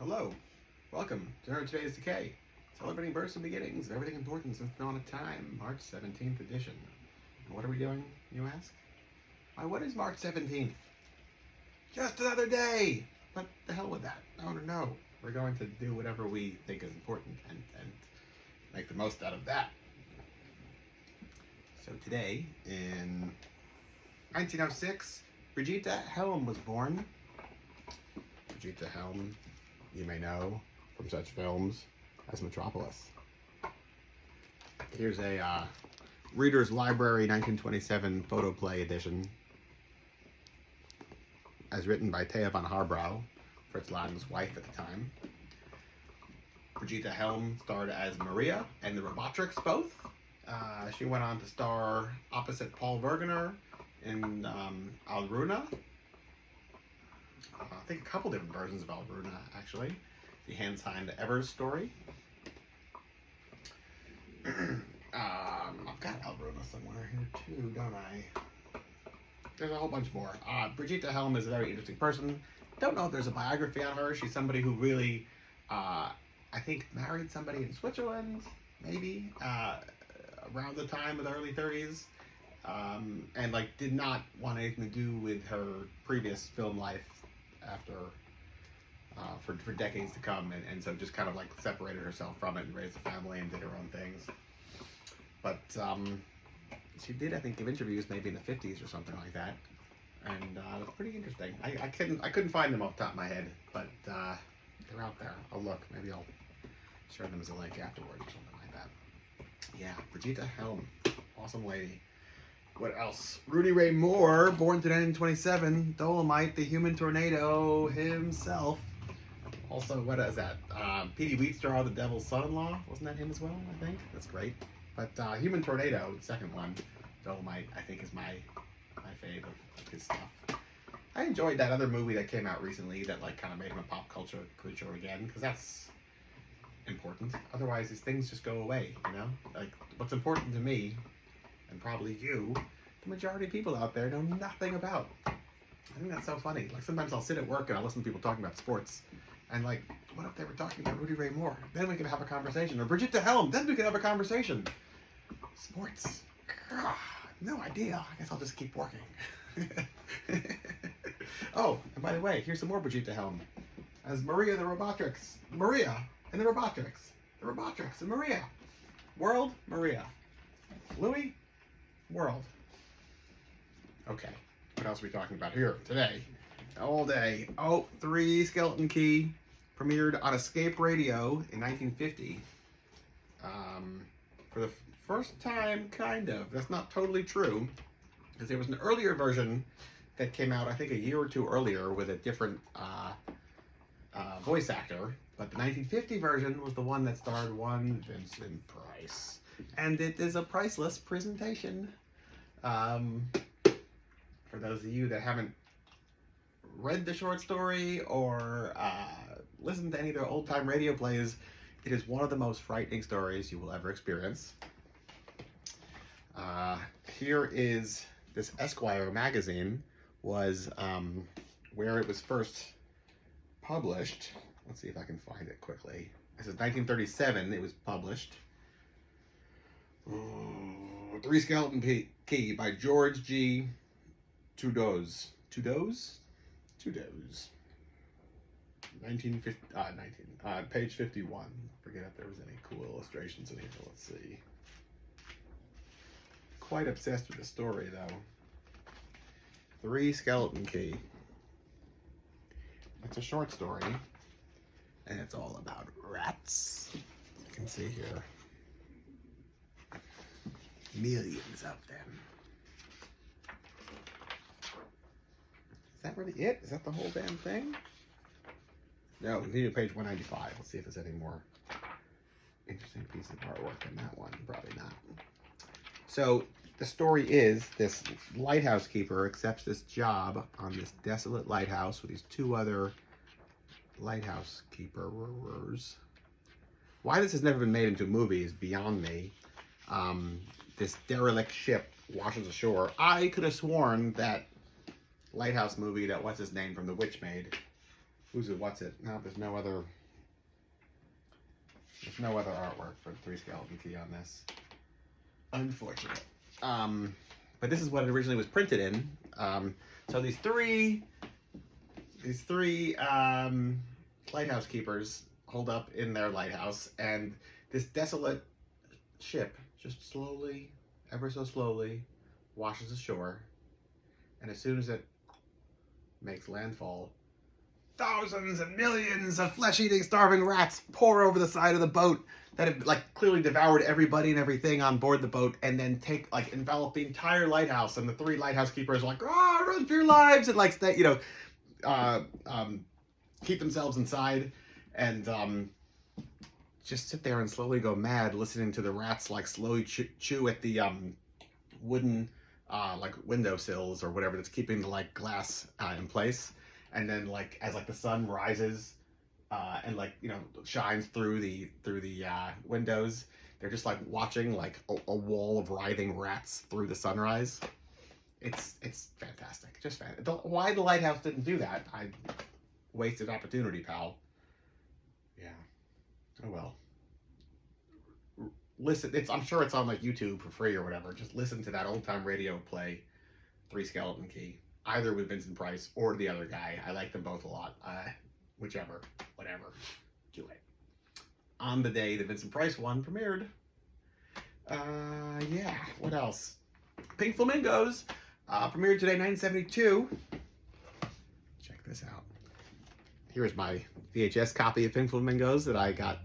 Hello, welcome to today's Decay, celebrating births and beginnings of everything important since the dawn of time, March 17th edition. And what are we doing, you ask? Why, what is March 17th? Just another day! But the hell with that. No. We're going to do whatever we think is important and make the most out of that. So today, in 1906, Brigitte Helm was born. Brigitte Helm, you may know from such films as Metropolis. Here's a Reader's Library 1927 photoplay edition, as written by Thea von Harbrouw, Fritz Lang's wife at the time. Brigitte Helm starred as Maria and the Robotrics both. She went on to star opposite Paul Wegener in Alruna. I think a couple different versions of Alruna, actually. The Hansheim Evers story. I've got Alruna somewhere here too, don't I? There's a whole bunch more. Brigitte Helm is a very interesting person. Don't know if there's a biography on her. She's somebody who really, I think, married somebody in Switzerland, maybe, around the time of the early 30s. And did not want anything to do with her previous film life after for decades to come, and so just kind of separated herself from it and raised a family and did her own things. But she did, I think, give interviews maybe in the 50s or something like that, and it was pretty interesting. I couldn't find them off the top of my head, but they're out there. I'll look. Maybe I'll share them as a link afterwards or something like that. Yeah, Brigitte Helm, awesome lady. What else? Rudy Ray Moore, born today in 1927, Dolomite, the human tornado himself. Also, what is that? Petey Wheatstraw, the Devil's Son-in-Law. Wasn't that him as well, I think? That's great. But Human Tornado, the second one, Dolomite, I think is my fave of his stuff. I enjoyed that other movie that came out recently that kind of made him a pop culture creature again, because that's important. Otherwise, these things just go away, you know? What's important to me, and probably you, the majority of people out there know nothing about. I think that's so funny. Sometimes I'll sit at work and I'll listen to people talking about sports, and what if they were talking about Rudy Ray Moore? Then we could have a conversation. Or Brigitte Helm, then we could have a conversation. Sports. No idea. I guess I'll just keep working. Oh, and by the way, here's some more Brigitte Helm. As Maria the Robotrics. Maria and the Robotrics. The Robotrics and Maria. World, Maria. Louis, World. Okay, what else are we talking about here today? All day. Oh, Three Skeleton Key premiered on Escape Radio in 1950. For the first time, kind of. That's not totally true, because there was an earlier version that came out, I think, a year or two earlier with a different voice actor. But the 1950 version was the one that starred one Vincent Price. And it is a priceless presentation. For those of you that haven't read the short story or listened to any of their old-time radio plays, it is one of the most frightening stories you will ever experience. Here is this Esquire magazine was where it was first published. Let's see if I can find it quickly. This is 1937 it was published. Three Skeleton Key by George G. Tudose. Tudose? Tudose. 1950, page 51. Forget if there was any cool illustrations in here. Let's see. Quite obsessed with the story, though. Three Skeleton Key. It's a short story, and it's all about rats. You can see here. Millions of them. Is that really it? Is that the whole damn thing? No, continue to page 195. Let's see if there's any more interesting pieces of artwork in that one. Probably not. So the story is this lighthouse keeper accepts this job on this desolate lighthouse with these two other lighthouse keepers. Why this has never been made into a movie is beyond me. This derelict ship washes ashore. I could have sworn that lighthouse movie that what's his name from The Witch made Who's it? What's it? No, there's no other. There's no other artwork for the 3 skeleton key on this. Unfortunate. But this is what it originally was printed in. So these three lighthouse keepers hold up in their lighthouse, and this desolate ship just slowly, ever so slowly, washes ashore. And as soon as it makes landfall, thousands and millions of flesh-eating, starving rats pour over the side of the boat that have like clearly devoured everybody and everything on board the boat, and then envelop the entire lighthouse. And the 3 lighthouse keepers are like, "Ah, run for your lives!" and like stay, keep themselves inside, and just sit there and slowly go mad, listening to the rats like slowly chew at the wooden like windowsills or whatever that's keeping the like glass in place. And then as the sun rises and shines through the windows, they're just like watching like a wall of writhing rats through the sunrise. It's fantastic. Just fantastic. Why the lighthouse didn't do that? I wasted opportunity, pal. Yeah. Oh well. Listen, I'm sure it's on like YouTube for free or whatever. Just listen to that old time radio play, 3 Skeleton Key. Either with Vincent Price or the other guy. I like them both a lot. Whichever, whatever, do it. On the day the Vincent Price one premiered. Yeah, what else? Pink Flamingos premiered today, 1972. Check this out. Here is my VHS copy of Pink Flamingos that I got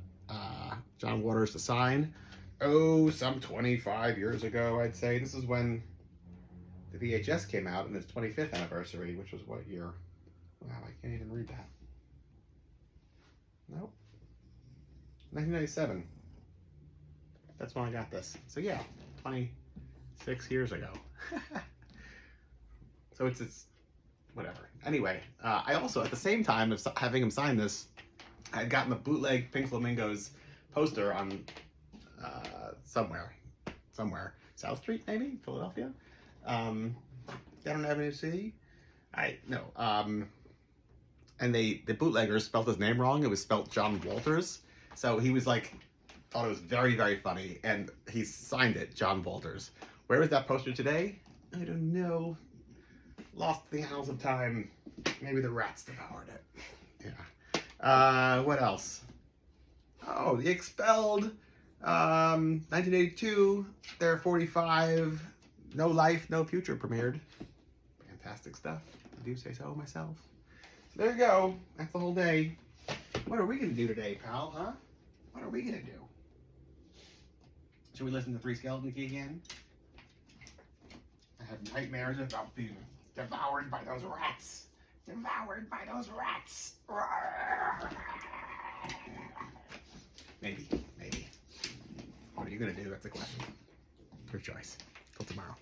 John Waters to sign. Oh, some 25 years ago, I'd say. This is when the VHS came out in its 25th anniversary, which was what year? Wow, I can't even read that. Nope. 1997. That's when I got this. So yeah, 26 years ago. So it's whatever. Anyway, I also, at the same time of having him sign this, I had gotten the bootleg Pink Flamingos poster on somewhere. South Street, maybe? Philadelphia? Down Avenue C? And the bootleggers spelled his name wrong. It was spelled John Walters. So he was like, thought it was very, very funny, and he signed it, John Walters. Where is that poster today? I don't know. Lost the annals of time. Maybe the rats devoured it. Yeah. What else? Oh, The Expelled. 1982. Their 45. No Life, No Future premiered. Fantastic stuff. I do say so myself. So there you go. That's the whole day. What are we going to do today, pal, huh? What are we going to do? Should we listen to 3 Skeleton Key again? I have nightmares about being devoured by those rats. Devoured by those rats. Maybe. What are you going to do? That's the question. Your choice. Till tomorrow.